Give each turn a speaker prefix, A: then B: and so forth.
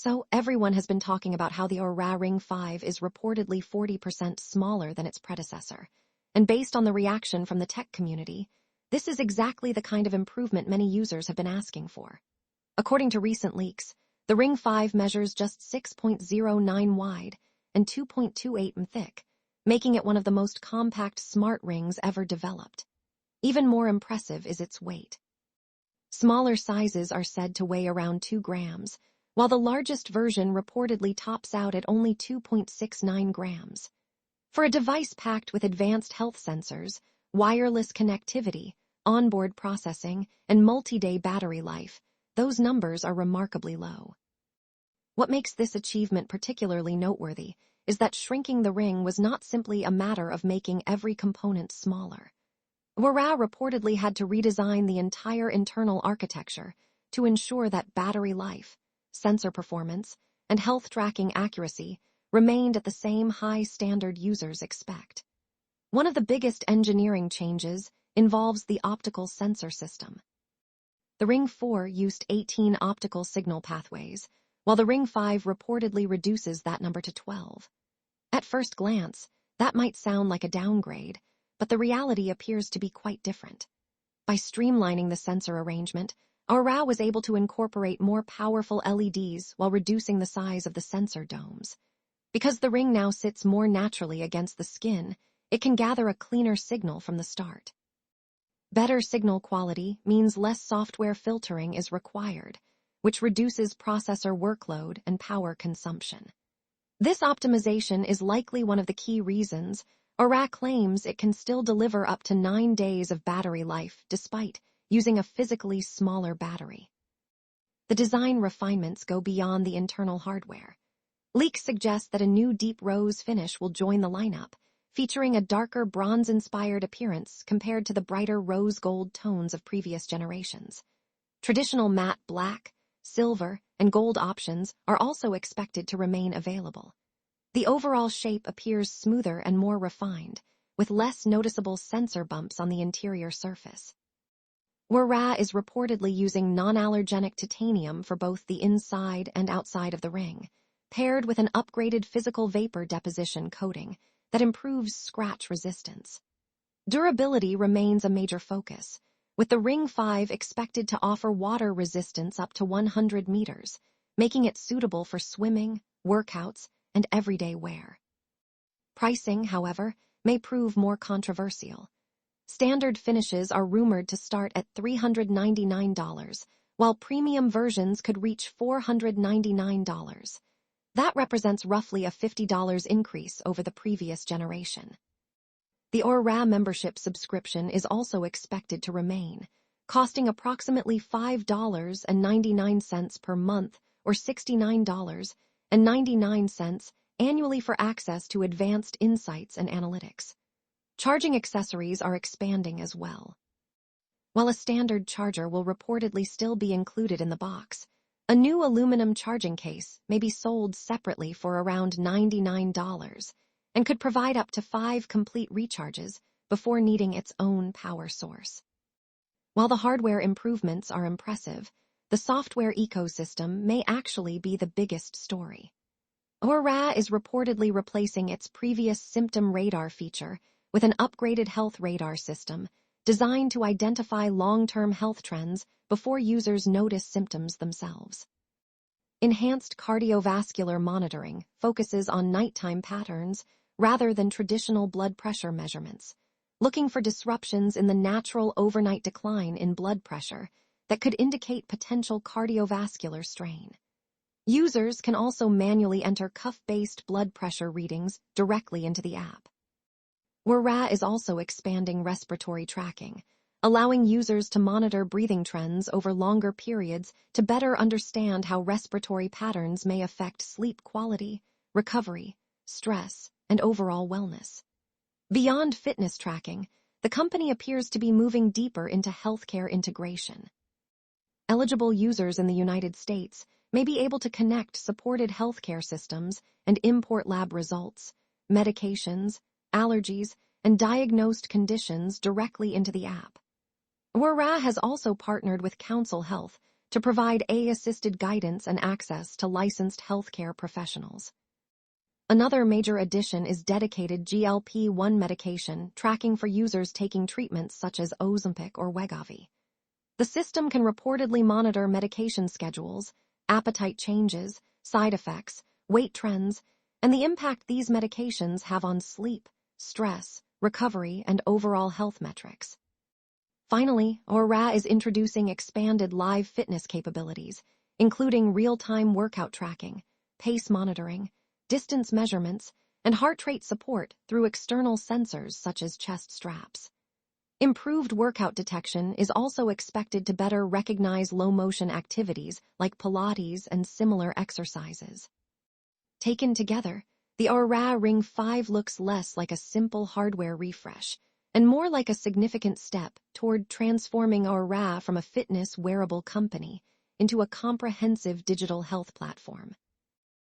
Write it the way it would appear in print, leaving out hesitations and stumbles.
A: So everyone has been talking about how the Oura Ring 5 is reportedly 40% smaller than its predecessor. And based on the reaction from the tech community, this is exactly the kind of improvement many users have been asking for. According to recent leaks, the Ring 5 measures just 6.09 wide and 2.28 thick, making it one of the most compact smart rings ever developed. Even more impressive is its weight. Smaller sizes are said to weigh around 2 grams, while the largest version reportedly tops out at only 2.69 grams. For a device packed with advanced health sensors, wireless connectivity, onboard processing, and multi-day battery life, those numbers are remarkably low. What makes this achievement particularly noteworthy is that shrinking the ring was not simply a matter of making every component smaller. Wearable reportedly had to redesign the entire internal architecture to ensure that battery life, sensor performance, and health tracking accuracy remained at the same high standard users expect. One of the biggest engineering changes involves the optical sensor system. The Ring 4 used 18 optical signal pathways, while the Ring 5 reportedly reduces that number to 12. At first glance, that might sound like a downgrade, but the reality appears to be quite different. By streamlining the sensor arrangement, Oura was able to incorporate more powerful LEDs while reducing the size of the sensor domes. Because the ring now sits more naturally against the skin, it can gather a cleaner signal from the start. Better signal quality means less software filtering is required, which reduces processor workload and power consumption. This optimization is likely one of the key reasons Oura claims it can still deliver up to 9 days of battery life despite using a physically smaller battery. The design refinements go beyond the internal hardware. Leaks suggest that a new deep rose finish will join the lineup, featuring a darker bronze-inspired appearance compared to the brighter rose-gold tones of previous generations. Traditional matte black, silver, and gold options are also expected to remain available. The overall shape appears smoother and more refined, with less noticeable sensor bumps on the interior surface. Wearable is reportedly using non-allergenic titanium for both the inside and outside of the ring, paired with an upgraded physical vapor deposition coating that improves scratch resistance. Durability remains a major focus, with the Ring 5 expected to offer water resistance up to 100 meters, making it suitable for swimming, workouts, and everyday wear. Pricing, however, may prove more controversial. Standard finishes are rumored to start at $399, while premium versions could reach $499. That represents roughly a $50 increase over the previous generation. The Oura membership subscription is also expected to remain, costing approximately $5.99 per month or $69.99 annually for access to advanced insights and analytics. Charging accessories are expanding as well. While a standard charger will reportedly still be included in the box, a new aluminum charging case may be sold separately for around $99 and could provide up to 5 complete recharges before needing its own power source. While the hardware improvements are impressive, the software ecosystem may actually be the biggest story. Oura is reportedly replacing its previous symptom radar feature with an upgraded health radar system designed to identify long-term health trends before users notice symptoms themselves. Enhanced cardiovascular monitoring focuses on nighttime patterns rather than traditional blood pressure measurements, looking for disruptions in the natural overnight decline in blood pressure that could indicate potential cardiovascular strain. Users can also manually enter cuff-based blood pressure readings directly into the app. Wearable is also expanding respiratory tracking, allowing users to monitor breathing trends over longer periods to better understand how respiratory patterns may affect sleep quality, recovery, stress, and overall wellness. Beyond fitness tracking, the company appears to be moving deeper into healthcare integration. Eligible users in the United States may be able to connect supported healthcare systems and import lab results, medications, allergies, and diagnosed conditions directly into the app. Wearable has also partnered with Council Health to provide AI-assisted guidance and access to licensed healthcare professionals. Another major addition is dedicated GLP-1 medication tracking for users taking treatments such as Ozempic or Wegovy. The system can reportedly monitor medication schedules, appetite changes, side effects, weight trends, and the impact these medications have on sleep, stress, recovery, and overall health metrics. Finally, Oura is introducing expanded live fitness capabilities, including real-time workout tracking, pace monitoring, distance measurements, and heart rate support through external sensors such as chest straps. Improved workout detection is also expected to better recognize low-motion activities like Pilates and similar exercises. Taken together, the Oura Ring 5 looks less like a simple hardware refresh and more like a significant step toward transforming Oura from a fitness wearable company into a comprehensive digital health platform.